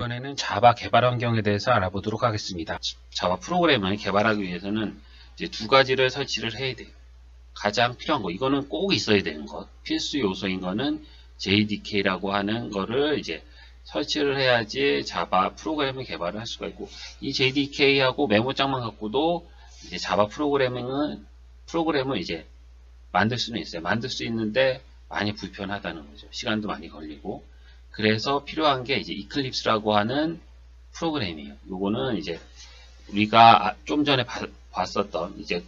이번에는 자바 개발 환경에 대해서 알아보도록 하겠습니다. 자바 프로그램을 개발하기 위해서는 이제 두 가지를 설치를 해야 돼요. 가장 필요한 거, 이거는 꼭 있어야 되는 것, 필수 요소인 거는 JDK라고 하는 거를 이제 설치를 해야지 자바 프로그램을 개발을 할 수가 있고, 이 JDK하고 메모장만 갖고도 이제 자바 프로그램을 이제 만들 수는 있어요. 만들 수 있는데 많이 불편하다는 거죠. 시간도 많이 걸리고. 그래서 필요한 게 이제 이클립스라고 하는 프로그램이에요. 요거는 이제 우리가 좀 전에 봤었던 이제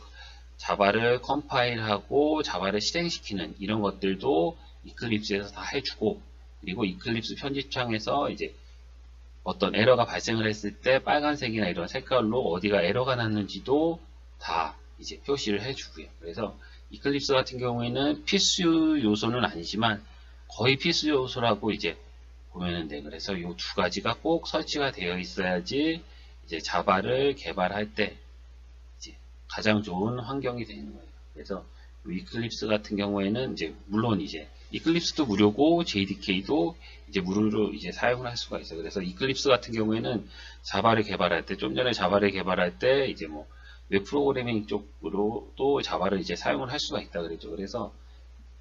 자바를 컴파일하고 자바를 실행시키는 이런 것들도 이클립스에서 다 해주고, 그리고 이클립스 편집창에서 이제 어떤 에러가 발생을 했을 때 빨간색이나 이런 색깔로 어디가 에러가 났는지도 다 이제 표시를 해주고요. 그래서 이클립스 같은 경우에는 필수 요소는 아니지만 거의 필수 요소라고 이제 보면은 돼. 그래서 이 두 가지가 꼭 설치가 되어 있어야지 이제 자바를 개발할 때 이제 가장 좋은 환경이 되는 거예요. 그래서 이클립스 같은 경우에는 이제 물론 이제 이클립스도 무료고 JDK도 이제 무료로 이제 사용을 할 수가 있어요. 그래서 이클립스 같은 경우에는 자바를 개발할 때, 좀 전에 자바를 개발할 때 이제 뭐 웹 프로그래밍 쪽으로도 자바를 이제 사용을 할 수가 있다 그랬죠. 그래서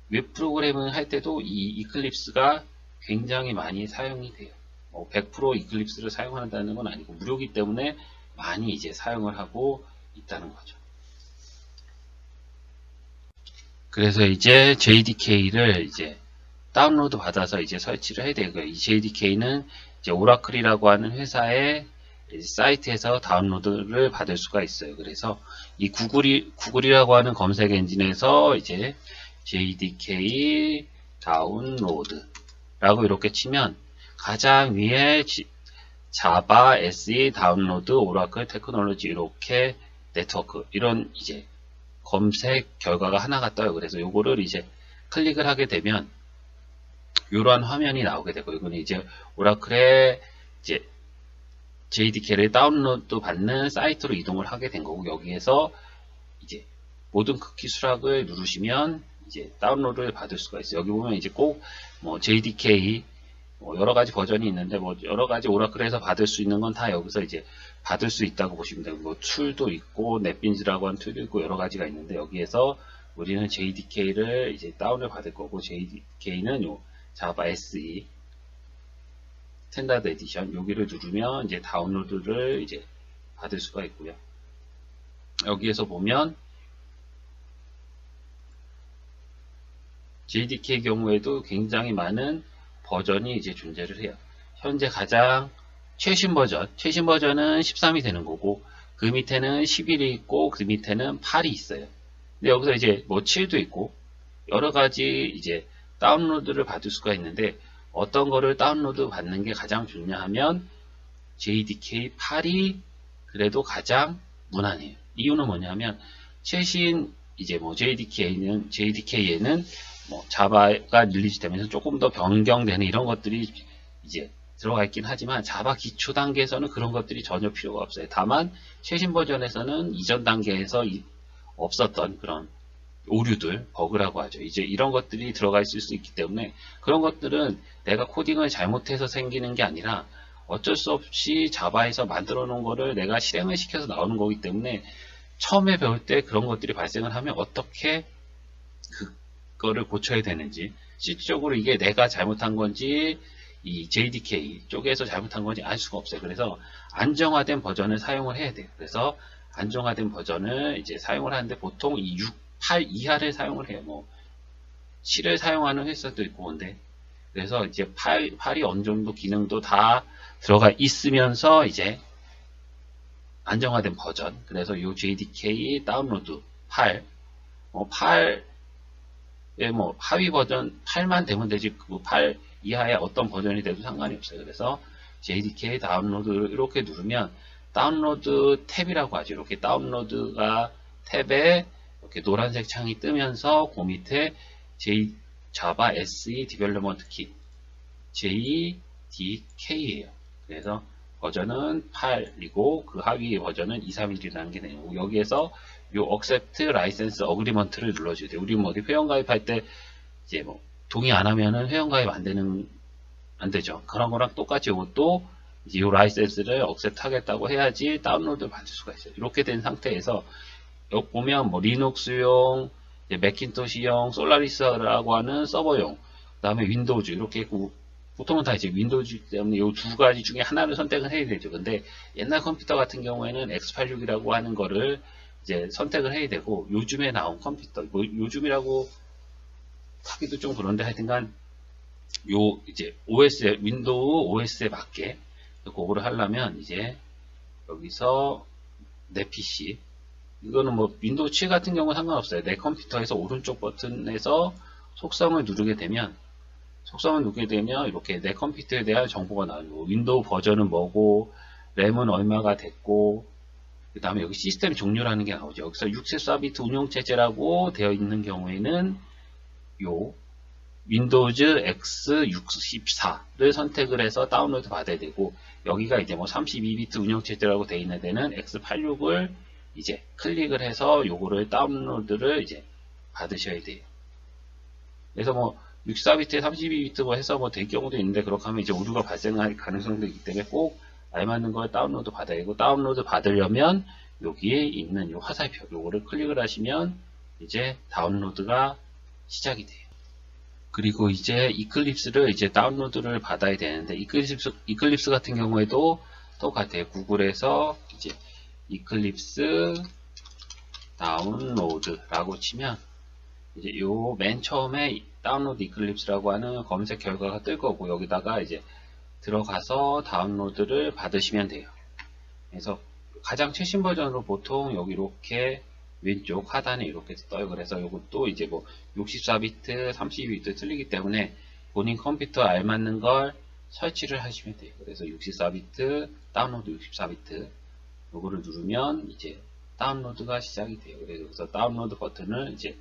웹 프로그래밍을 할 때도 이 이클립스가 굉장히 많이 사용이 돼요. 100% 이클립스를 사용한다는 건 아니고 무료이기 때문에 많이 이제 사용을 하고 있다는 거죠. 그래서 이제 JDK를 이제 다운로드 받아서 이제 설치를 해야 되고요. 이 JDK는 이제 오라클이라고 하는 회사의 사이트에서 다운로드를 받을 수가 있어요. 그래서 이 구글이라고 하는 검색 엔진에서 이제 JDK 다운로드 라고 이렇게 치면 가장 위에 자바 SE 다운로드 오라클 테크놀로지 이렇게 네트워크 이런 이제 검색 결과가 하나가 떠요. 그래서 요거를 이제 클릭을 하게 되면 이러한 화면이 나오게 되고, 이거는 이제 오라클의 이제 JDK를 다운로드 받는 사이트로 이동을 하게 된 거고, 여기에서 이제 모든 쿠키 수락을 누르시면 이제 다운로드를 받을 수가 있어요. 여기 보면 이제 꼭 뭐 JDK 여러 가지 버전이 있는데 뭐 여러 가지 오라클에서 받을 수 있는 건 다 여기서 이제 받을 수 있다고 보시면 되고, 뭐 툴도 있고 넷빈즈라고 하는 툴도 있고 여러 가지가 있는데, 여기에서 우리는 JDK를 이제 다운을 받을 거고, JDK는 요 자바 SE 스탠다드 에디션 여기를 누르면 이제 다운로드를 이제 받을 수가 있고요. 여기에서 보면 JDK 경우에도 굉장히 많은 버전이 이제 존재를 해요. 현재 가장 최신 버전은 13이 되는 거고, 그 밑에는 11이 있고, 그 밑에는 8이 있어요. 근데 여기서 이제 뭐 7도 있고, 여러 가지 이제 다운로드를 받을 수가 있는데, 어떤 거를 다운로드 받는 게 가장 좋냐 하면 JDK 8이 그래도 가장 무난해요. 이유는 뭐냐면 최신 이제 뭐 JDK에는 뭐 자바가 릴리즈 되면서 조금 더 변경되는 이런 것들이 이제 들어가 있긴 하지만 자바 기초 단계에서는 그런 것들이 전혀 필요가 없어요. 다만 최신 버전에서는 이전 단계에서 없었던 그런 오류들, 버그라고 하죠. 이제 이런 것들이 들어가 있을 수 있기 때문에, 그런 것들은 내가 코딩을 잘못해서 생기는 게 아니라 어쩔 수 없이 자바에서 만들어 놓은 거를 내가 실행을 시켜서 나오는 거기 때문에, 처음에 배울 때 그런 것들이 발생을 하면 어떻게 그거를 고쳐야 되는지, 실질적으로 이게 내가 잘못한 건지 이 JDK 쪽에서 잘못한 건지 알 수가 없어요. 그래서 안정화된 버전을 사용을 해야 돼요. 그래서 안정화된 버전을 이제 사용을 하는데 보통 이 8 이하를 사용을 해요. 뭐 7을 사용하는 회사도 있고, 근데 그래서 이제 8이 어느 정도 기능도 다 들어가 있으면서 이제 안정화된 버전. 그래서 이 JDK 다운로드 8, 8의 뭐 하위 버전 8만 되면 되지, 그 8 이하의 어떤 버전이 돼도 상관이 없어요. 그래서 JDK 다운로드를 이렇게 누르면 다운로드 탭이라고 하죠. 이렇게 다운로드가 탭에 이렇게 노란색 창이 뜨면서 그 밑에 자바 SE 디벨로먼트 킷 JDK예요. 그래서 버전은 8이고 그 하위 버전은 231이라는 게 되고, 여기에서 요 accept license agreement를 눌러줘야 돼요. 우리 뭐 어디 회원 가입할 때 이제 뭐 동의 안 하면은 회원 가입 안 되죠. 그런 거랑 똑같이 이것도 이제 이 라이센스를 억셉트하겠다고 해야지 다운로드를 받을 수가 있어요. 이렇게 된 상태에서 여기 보면 뭐 리눅스용, 맥킨토시용, 솔라리스라고 하는 서버용, 그 다음에 윈도우즈 이렇게 있고 보통은 다 이제 윈도우즈 때문에 이 두 가지 중에 하나를 선택을 해야 되죠. 근데 옛날 컴퓨터 같은 경우에는 X86이라고 하는 거를 이제 선택을 해야 되고 요즘에 나온 컴퓨터, 뭐 요즘이라고 하기도 좀 그런데 하여튼간 요 이제 OS에 윈도우 OS에 맞게 그거를 하려면 이제 여기서 내 PC 이거는 뭐 윈도우 7 같은 경우는 상관없어요. 내 컴퓨터에서 오른쪽 버튼에서 속성을 누르게 되면 이렇게 내 컴퓨터에 대한 정보가 나와요. 윈도우 버전은 뭐고 램은 얼마가 됐고 그 다음에 여기 시스템 종류라는 게 나오죠. 여기서 64비트 운영체제라고 되어 있는 경우에는 요 윈도우즈 X64를 선택을 해서 다운로드 받아야 되고 여기가 이제 뭐 32비트 운영체제라고 되어 있는 데는 X86을 이제 클릭을 해서 요거를 다운로드를 이제 받으셔야 돼요. 그래서 뭐 64비트에 32비트 뭐 해서 뭐 될 경우도 있는데 그렇게 하면 이제 오류가 발생할 가능성도 있기 때문에 꼭 알맞는 걸 다운로드 받아야 되고 다운로드 받으려면 여기에 있는 요 화살표 요거를 클릭을 하시면 이제 다운로드가 시작이 돼요. 그리고 이제 이클립스를 이제 다운로드를 받아야 되는데 이클립스 같은 경우에도 똑같아요. 구글에서 이제 이클립스 다운로드라고 치면 이제 요 맨 처음에 다운로드 이클립스라고 하는 검색 결과가 뜰 거고 여기다가 이제 들어가서 다운로드를 받으시면 돼요. 그래서 가장 최신 버전으로 보통 여기 이렇게 왼쪽 하단에 이렇게 떠요. 그래서 이것도 이제 뭐 64비트, 32비트 틀리기 때문에 본인 컴퓨터에 알맞는 걸 설치를 하시면 돼요. 그래서 64비트, 다운로드 64비트 요거를 누르면 이제 다운로드가 시작이 돼요. 그래서 여기서 다운로드 버튼을 이제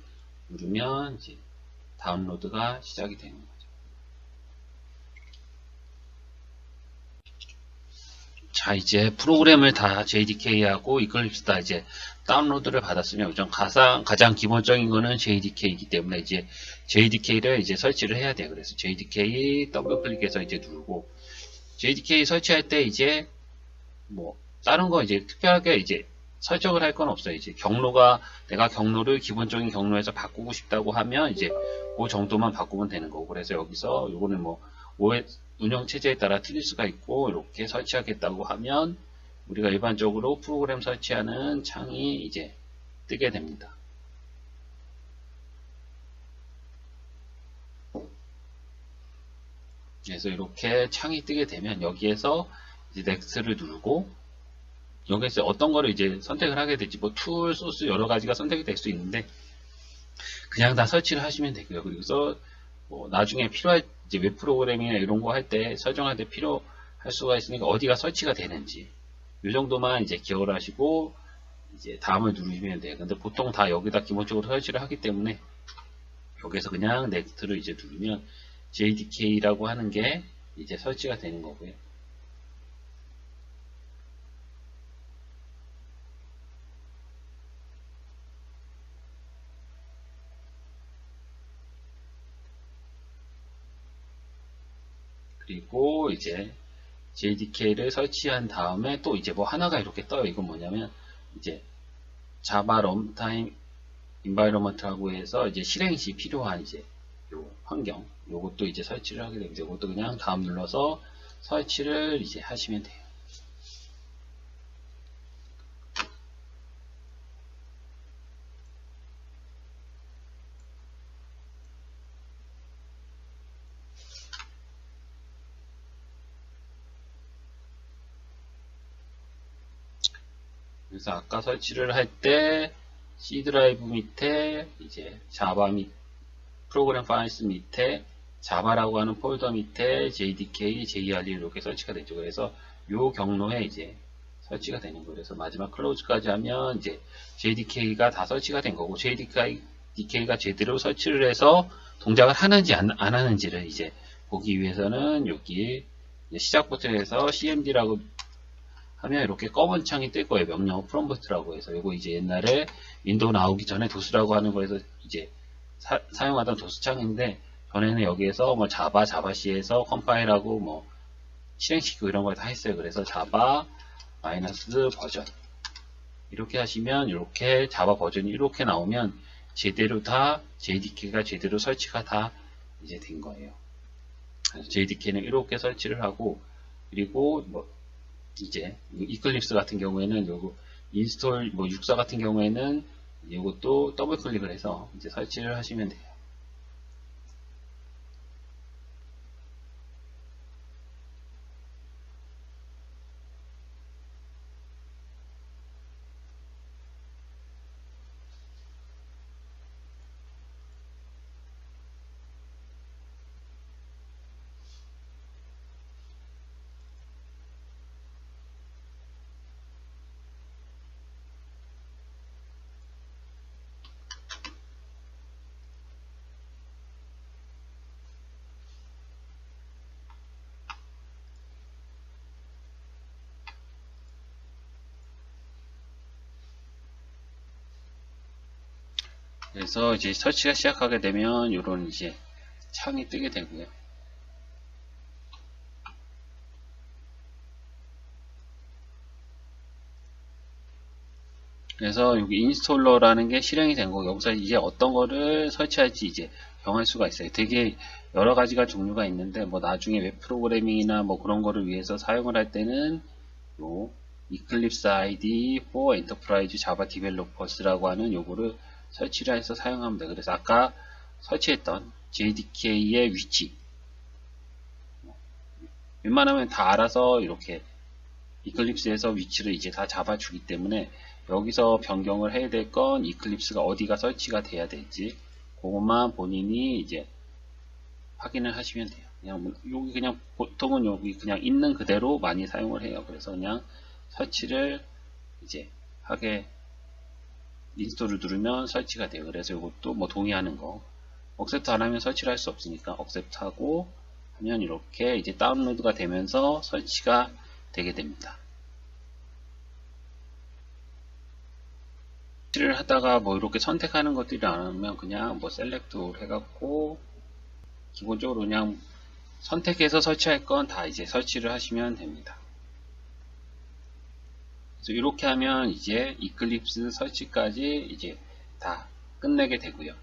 누르면 이제 다운로드가 시작이 되는 거죠. 자, 이제 프로그램을 다 JDK하고 이클립스 다 이제 다운로드를 받았으면 우선 가장 기본적인 거는 JDK이기 때문에 이제 JDK를 이제 설치를 해야 돼요. 그래서 JDK 더블 클릭해서 이제 누르고 JDK 설치할 때 이제 뭐 다른 거 이제 특별하게 이제 설정을 할 건 없어요. 이제 내가 경로를 기본적인 경로에서 바꾸고 싶다고 하면 이제 그 정도만 바꾸면 되는 거고 그래서 여기서 요거는 뭐 운영 체제에 따라 틀릴 수가 있고 이렇게 설치하겠다고 하면 우리가 일반적으로 프로그램 설치하는 창이 이제 뜨게 됩니다. 그래서 이렇게 창이 뜨게 되면 여기에서 이제 넥스트를 누르고 여기서 어떤 거를 이제 선택을 하게 될지 뭐 툴, 소스 여러 가지가 선택이 될 수 있는데 그냥 다 설치를 하시면 되고요. 그래서 뭐 나중에 필요할 이제 웹 프로그램이나 이런 거 할 때 설정할 때 필요할 수가 있으니까 어디가 설치가 되는지 이 정도만 이제 기억을 하시고 이제 다음을 누르시면 돼요. 근데 보통 다 여기다 기본적으로 설치를 하기 때문에 여기서 그냥 넥스트를 이제 누르면 JDK라고 하는 게 이제 설치가 되는 거고요. 그리고 이제 JDK를 설치한 다음에 또 이제 뭐 하나가 이렇게 떠요. 이건 뭐냐면 이제 자바 럼타임 인바이러먼트라고 해서 이제 실행 시 필요한 이제 요 환경 요것도 이제 설치를 하게 됩니다. 이것도 그냥 다음 눌러서 설치를 이제 하시면 돼요. 그래서 아까 설치를 할 때 C 드라이브 밑에 이제 자바 프로그램 파일스 밑에 자바라고 하는 폴더 밑에 JDK, JRE 이렇게 설치가 되죠. 그래서 요 경로에 이제 설치가 되는 거예요. 그래서 마지막 클로즈까지 하면 이제 JDK가 다 설치가 된 거고 JDK가 제대로 설치를 해서 동작을 하는지 안 하는지를 이제 보기 위해서는 여기 시작 버튼에서 CMD라고 하면 이렇게 검은 창이 뜰 거예요. 명령 프롬프트라고 해서 이거 이제 옛날에 윈도우 나오기 전에 도스라고 하는 거에서 이제 사용하던 도스 창인데 전에는 여기에서 뭐 자바C에서 컴파일하고 뭐 실행시키고 이런 걸 다 했어요. 그래서 자바 마이너스 버전 이렇게 하시면 이렇게 자바 버전이 이렇게 나오면 제대로 다 JDK가 제대로 설치가 다 이제 된 거예요. 그래서 JDK는 이렇게 설치를 하고 그리고 뭐 이제 이클립스 같은 경우에는 요거 인스톨 뭐 육사 같은 경우에는 이것도 더블 클릭을 해서 이제 설치를 하시면 돼요. 그래서 이제 설치가 시작하게 되면 이런 이제 창이 뜨게 되고요. 그래서 여기 인스톨러라는 게 실행이 된 거고 여기서 이제 어떤 거를 설치할지 이제 정할 수가 있어요. 되게 여러 가지가 종류가 있는데 뭐 나중에 웹 프로그래밍이나 뭐 그런 거를 위해서 사용을 할 때는 요 Eclipse IDE for Enterprise Java Developers라고 하는 요거를 설치를 해서 사용하면 돼요. 그래서 아까 설치했던 JDK의 위치 웬만하면 다 알아서 이렇게 이클립스에서 위치를 이제 다 잡아주기 때문에 여기서 변경을 해야 될 건 이클립스가 어디가 설치가 돼야 될지 그것만 본인이 이제 확인을 하시면 돼요. 그냥 여기 그냥 보통은 여기 그냥 있는 그대로 많이 사용을 해요. 그래서 그냥 설치를 이제 하게 인스톨을 누르면 설치가 돼요. 그래서 이것도 뭐 동의하는 거 억셉트 안 하면 설치를 할 수 없으니까 억셉트 하고 하면 이렇게 이제 다운로드가 되면서 설치가 되게 됩니다. 설치를 하다가 뭐 이렇게 선택하는 것들이 안 하면 그냥 뭐 셀렉트 해갖고 기본적으로 그냥 선택해서 설치할 건 다 이제 설치를 하시면 됩니다. 그래서 이렇게 하면 이제 이클립스 설치까지 이제 다 끝내게 되고요.